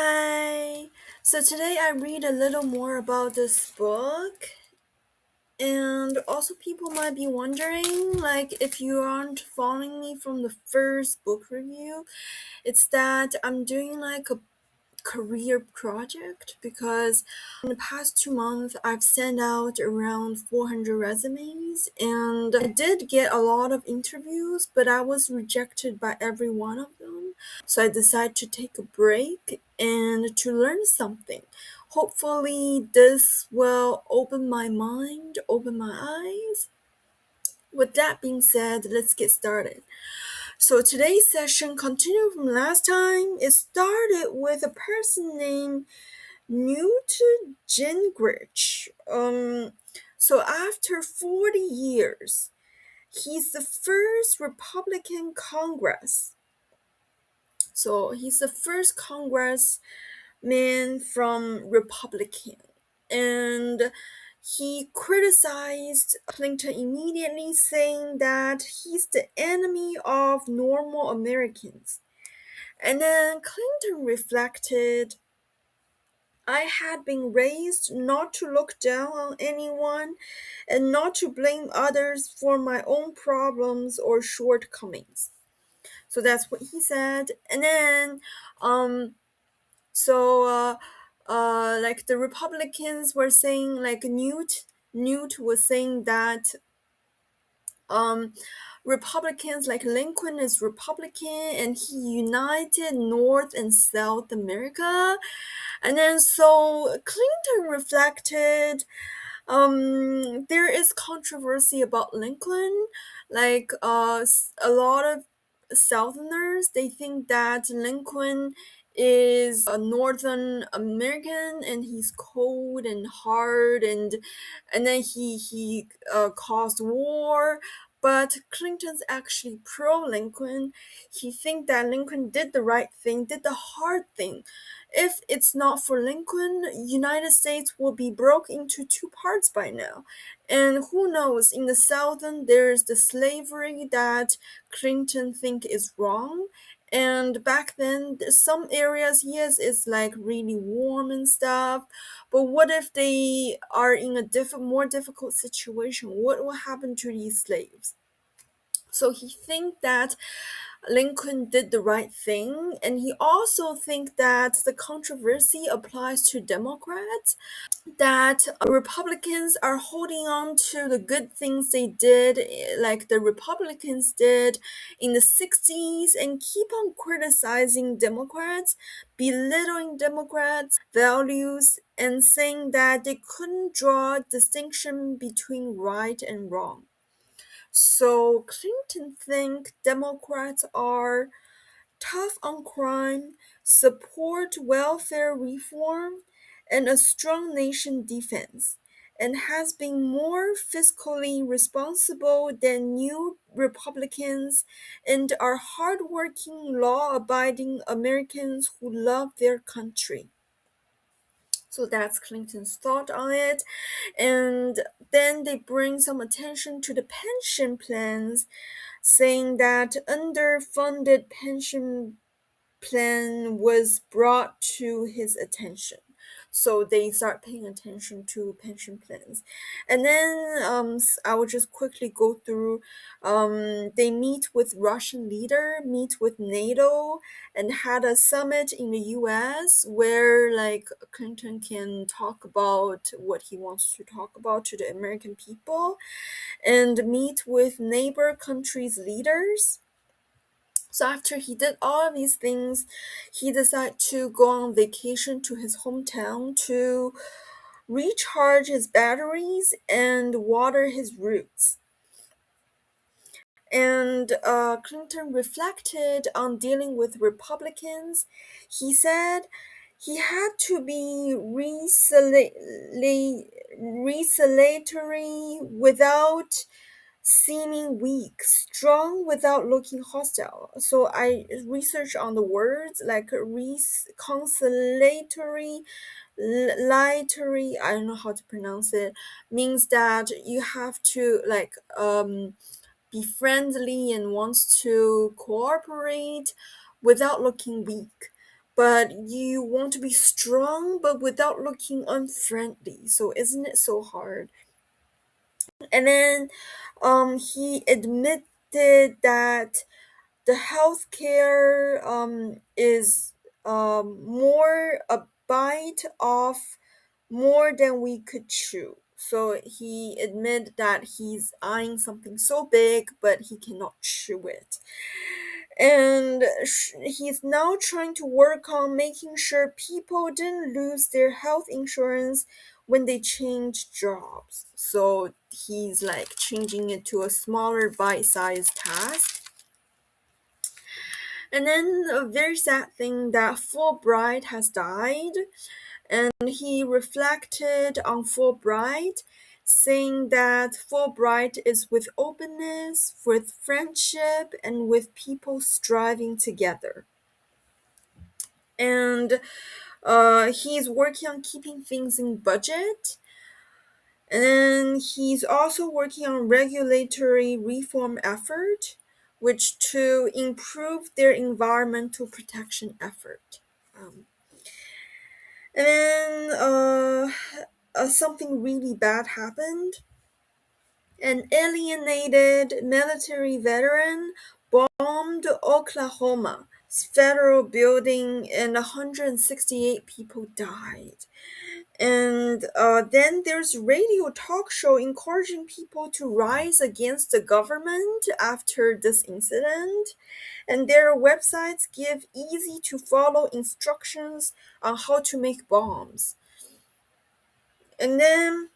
Hi. So today I read a little more about this book, and also people might be wondering, like, if you aren't following me from the first book review, it's that I'm doing like a career project because in the past 2 months I've sent out around 400 resumes and I did get a lot of interviews, but I was rejected by every one of them. So I decided to take a break and to learn something. Hopefully, this will open my mind, open my eyes. With that being said, let's get started. So today's session continued from last time. It started with a person named Newt Gingrich. So after 40 years, he's the first Republican Congress. So he's the first congressman from Republican. And he criticized Clinton immediately, saying that he's the enemy of normal Americans. And then Clinton reflected, I had been raised not to look down on anyone and not to blame others for my own problems or shortcomings. So that's what he said. And then, um, so, like the Republicans were saying, like Newt was saying that um Republicans like Lincoln is Republican and he united North and South America. And then so Clinton reflected, there is controversy about Lincoln. Like a lot of Southerners, they think that Lincoln is a Northern American and he's cold and hard, and then he caused war. But Clinton's actually pro Lincoln. He think that Lincoln did the right thing, did the hard thing. If it's not for Lincoln, United States will be broke into two parts by now. And who knows, in the Southern there's the slavery that Clinton think is wrong. And back then, some areas, yes, it's like really warm and stuff. But what if they are in a more difficult situation? What will happen to these slaves? So he think that Lincoln did the right thing, and he also think that the controversy applies to Democrats, that Republicans are holding on to the good things they did, like the Republicans did in the 60s, and keep on criticizing Democrats, belittling Democrats' values, and saying that they couldn't draw a distinction between right and wrong. So Clinton think Democrats are tough on crime, support welfare reform, and a strong nation defense, and has been more fiscally responsible than new Republicans and are hardworking, law abiding Americans who love their country. So that's Clinton's thought on it. And then they bring some attention to the pension plans, saying that underfunded pension plan was brought to his attention. So they start paying attention to pension plans. And then I will just quickly go through. They meet with Russian leader, meet with NATO, and had a summit in the US where like Clinton can talk about what he wants to talk about to the American people, and meet with neighbor countries' leaders. So after he did all of these things, he decided to go on vacation to his hometown to recharge his batteries and water his roots. And Clinton reflected on dealing with Republicans. He said he had to be retaliatory without seeming weak, strong without looking hostile. So I researched on the words like conciliatory, I don't know how to pronounce it, means that you have to like be friendly and wants to cooperate without looking weak. but you want to be strong but without looking unfriendly. So isn't it so hard? And then he admitted that the healthcare is more a bite off more than we could chew. So he admitted that he's eyeing something so big, but he cannot chew it. And he's now trying to work on making sure people didn't lose their health insurance when they change jobs. So he's like changing it to a smaller bite-sized task. And then a very sad thing that Fulbright has died, and he reflected on Fulbright, saying that Fulbright is with openness, with friendship, and with people striving together. And he's working on keeping things in budget. And he's also working on regulatory reform effort, which to improve their environmental protection effort. Um, and then something really bad happened. An alienated military veteran bombed Oklahoma's federal building and 168 people died. And then there's radio talk show encouraging people to rise against the government after this incident. And their websites give easy to follow instructions on how to make bombs. And then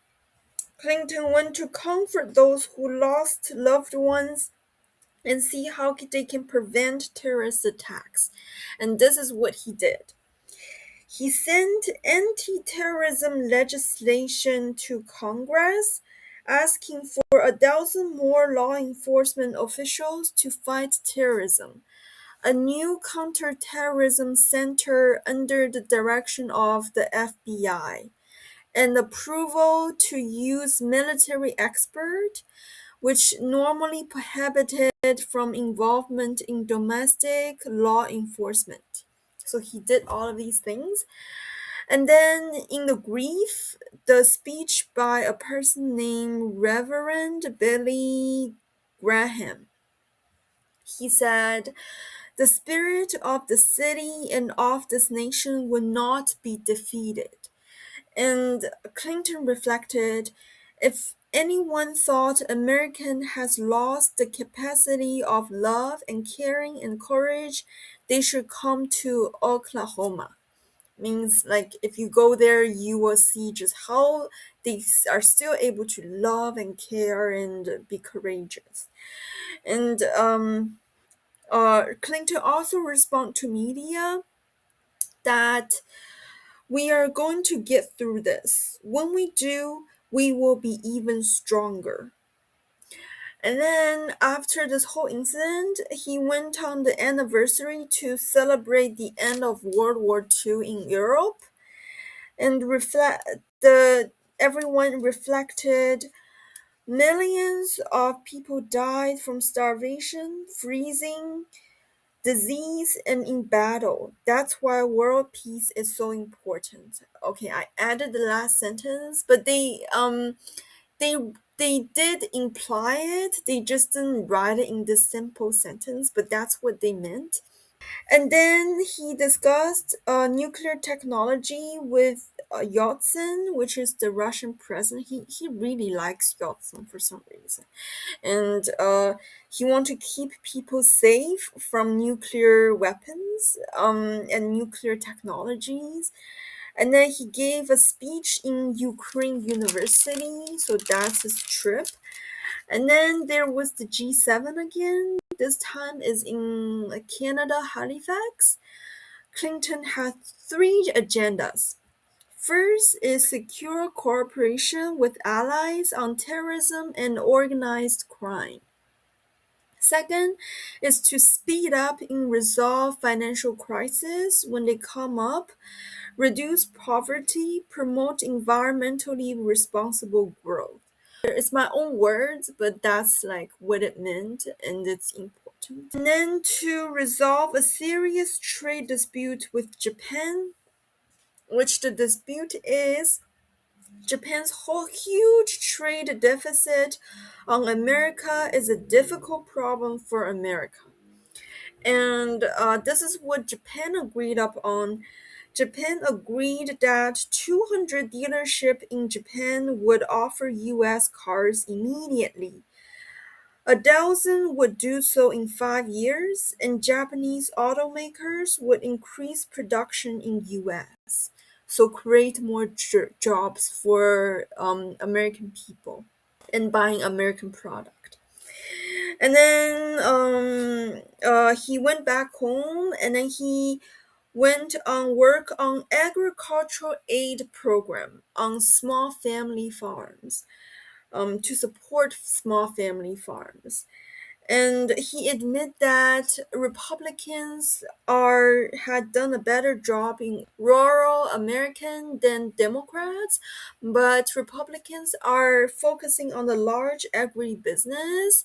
Clinton went to comfort those who lost loved ones and see how they can prevent terrorist attacks. And this is what he did. He sent anti-terrorism legislation to Congress, asking for 1,000 more law enforcement officials to fight terrorism, a new counterterrorism center under the direction of the FBI, and approval to use military expert, which normally prohibited from involvement in domestic law enforcement. So he did all of these things. And then in the grief, the speech by a person named Reverend Billy Graham. He said, "The spirit of the city and of this nation will not be defeated." And Clinton reflected, if anyone thought American has lost the capacity of love and caring and courage, they should come to Oklahoma. Means like if you go there, you will see just how they are still able to love and care and be courageous. And Clinton also respond to media that we are going to get through this. When we do, we will be even stronger. And then after this whole incident, he went on the anniversary to celebrate the end of World War II in Europe, and everyone reflected millions of people died from starvation, freezing, disease, and in battle. That's why world peace is so important. Okay, I added the last sentence, but they they did imply it. They just didn't write it in this simple sentence, but that's what they meant. And then he discussed nuclear technology with Yeltsin, which is the Russian president. He really likes Yeltsin for some reason. And he wanted to keep people safe from nuclear weapons and nuclear technologies. And then he gave a speech in Ukraine University, so that's his trip. And then there was the G7 again. This time is in Canada, Halifax. Clinton had three agendas. First is secure cooperation with allies on terrorism and organized crime. Second is to speed up and resolve financial crises when they come up, reduce poverty, promote environmentally responsible growth. It's my own words, but that's like what it meant, and it's important. And then to resolve a serious trade dispute with Japan, which the dispute is Japan's whole huge trade deficit on America is a difficult problem for America. And this is what Japan agreed upon. Japan agreed that 200 dealerships in Japan would offer US cars immediately. A dozen would do so in 5 years, and Japanese automakers would increase production in US, so create more jobs for American people and buying American product. And then he went back home, and then he went on work on agricultural aid program on small family farms, to support small family farms. And he admitted that Republicans are had done a better job in rural American than Democrats, but Republicans are focusing on the large agribusiness.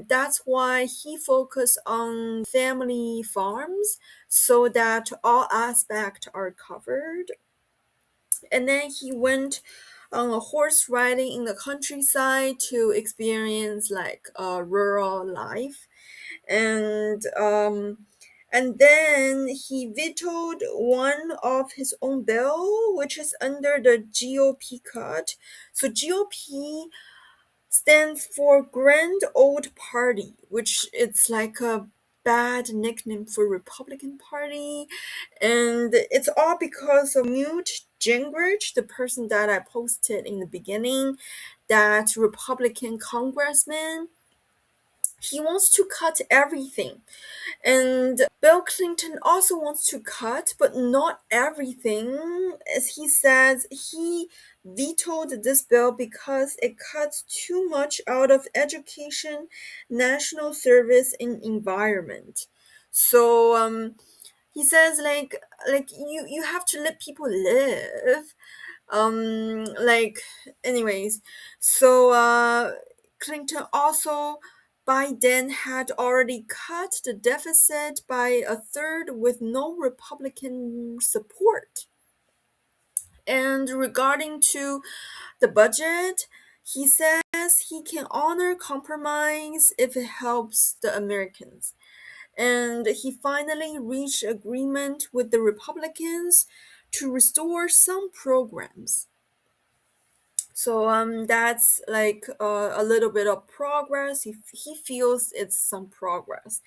That's why he focused on family farms so that all aspects are covered. And then he went on a horse riding in the countryside to experience like rural life, and then he vetoed one of his own bill, which is under the GOP cut. So GOP stands for Grand Old Party, which it's like a bad nickname for Republican Party, and it's all because of Newt Gingrich, the person that I posted in the beginning, that Republican congressman. He wants to cut everything. And Bill Clinton also wants to cut, but not everything. As he says, he vetoed this bill because it cuts too much out of education, national service, and environment. So he says like you have to let people live. Like anyways, so Clinton also by then had already cut the deficit by a third with no Republican support. And regarding to the budget, he says he can honor compromise if it helps the Americans. And he finally reached agreement with the Republicans to restore some programs. So that's like a little bit of progress. He feels it's some progress,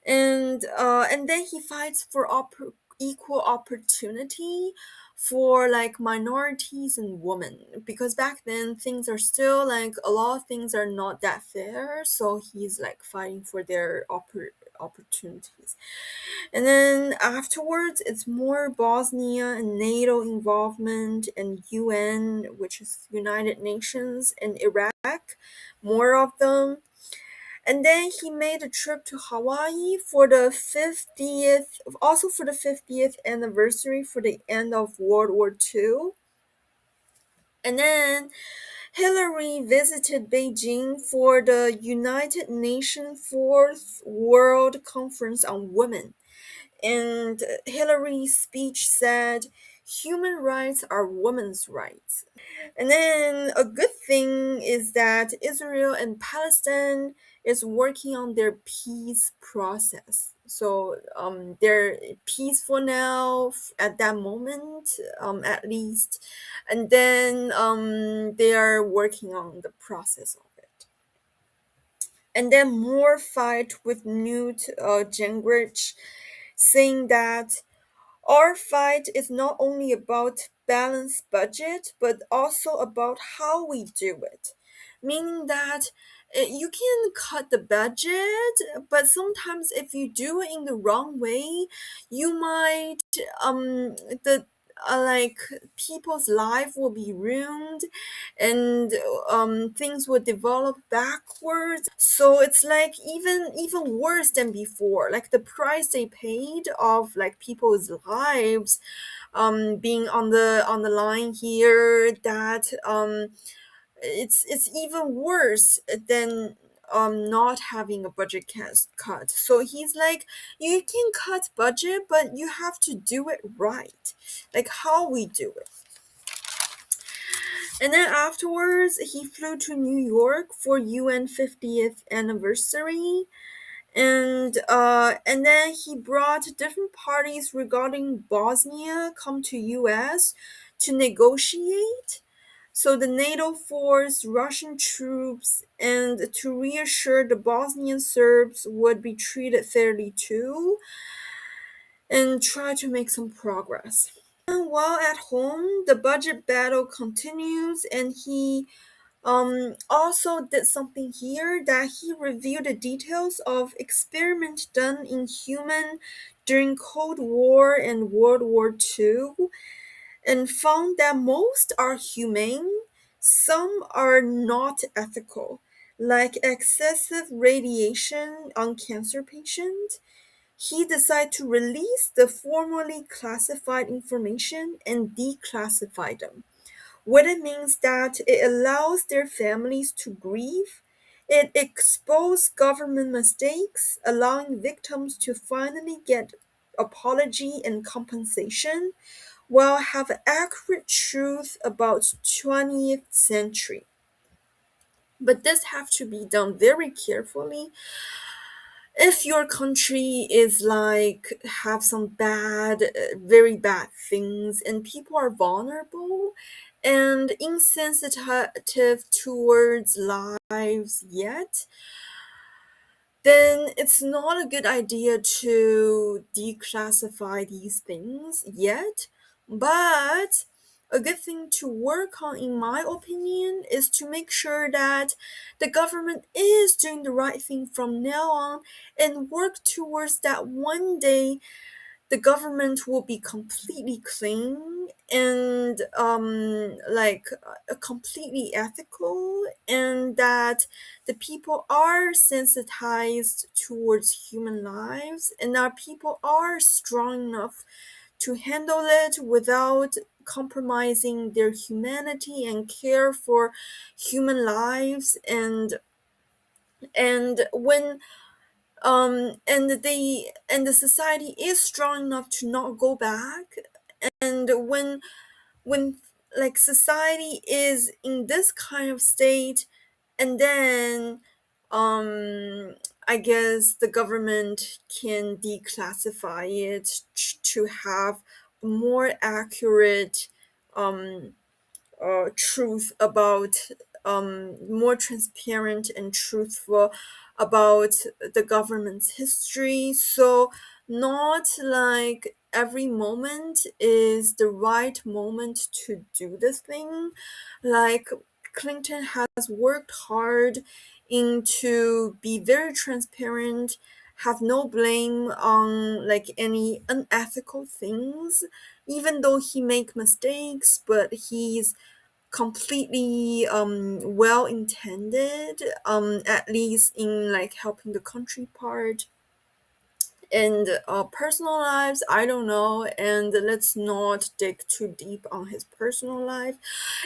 and then he fights for equal opportunity for like minorities and women, because back then things are still like a lot of things are not that fair. So he's like fighting for their opportunities. And then afterwards, it's more Bosnia and NATO involvement and UN, which is United Nations, and Iraq, more of them. And then he made a trip to Hawaii for the 50th, also for the 50th anniversary for the end of World War II. And then Hillary visited Beijing for the United Nations Fourth World Conference on Women. And Hillary's speech said, human rights are women's rights. And then a good thing is that Israel and Palestine is working on their peace process. So they're peaceful now at that moment, at least. And then they are working on the process of it. And then more fight with Newt Gingrich, saying that our fight is not only about balanced budget, but also about how we do it. Meaning that you can cut the budget, but sometimes if you do it in the wrong way, you might the like people's life will be ruined, and things will develop backwards. So it's like even worse than before. Like the price they paid of like people's lives being on the line here, that it's even worse than not having a budget cut. So he's like, you can cut budget, but you have to do it right, like how we do it. And then afterwards, he flew to New York for UN 50th anniversary, and then he brought different parties regarding Bosnia come to US to negotiate. So the NATO force, Russian troops, and to reassure the Bosnian Serbs would be treated fairly too, and try to make some progress. And while at home, the budget battle continues, and he also did something here that he revealed the details of experiments done in human during Cold War and World War II, and found that most are humane, some are not ethical, like excessive radiation on cancer patients. He decided to release the formerly classified information and declassify them, what it means that it allows their families to grieve. It exposes government mistakes, allowing victims to finally get apology and compensation, while have accurate truth about 20th century. But this have to be done very carefully. If your country is like have some bad, very bad things, and people are vulnerable and insensitive towards lives yet, then it's not a good idea to declassify these things yet. But a good thing to work on, in my opinion, is to make sure that the government is doing the right thing from now on, and work towards that one day the government will be completely clean and completely ethical, and that the people are sensitized towards human lives, and our people are strong enough to handle it without compromising their humanity and care for human lives. And when and the society is strong enough to not go back, and when like society is in this kind of state, and then I guess the government can declassify it to have more accurate truth about, more transparent and truthful about the government's history. So not like every moment is the right moment to do this thing. Like Clinton has worked hard into be very transparent, have no blame on like any unethical things, even though he make mistakes, but he's completely well intended, at least in like helping the country part. And personal lives, I don't know, and let's not dig too deep on his personal life.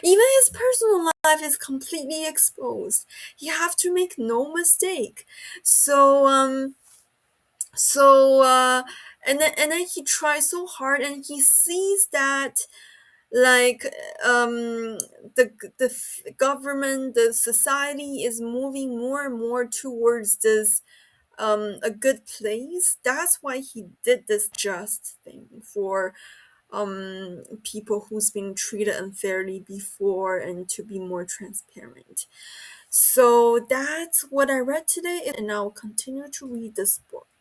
Even his personal life is completely exposed. You have to make no mistake. So and then he tries so hard, and he sees that like government, the society is moving more and more towards this a good place. That's why he did this just thing for people who's been treated unfairly before, and to be more transparent. So that's what I read today, and I'll continue to read this book.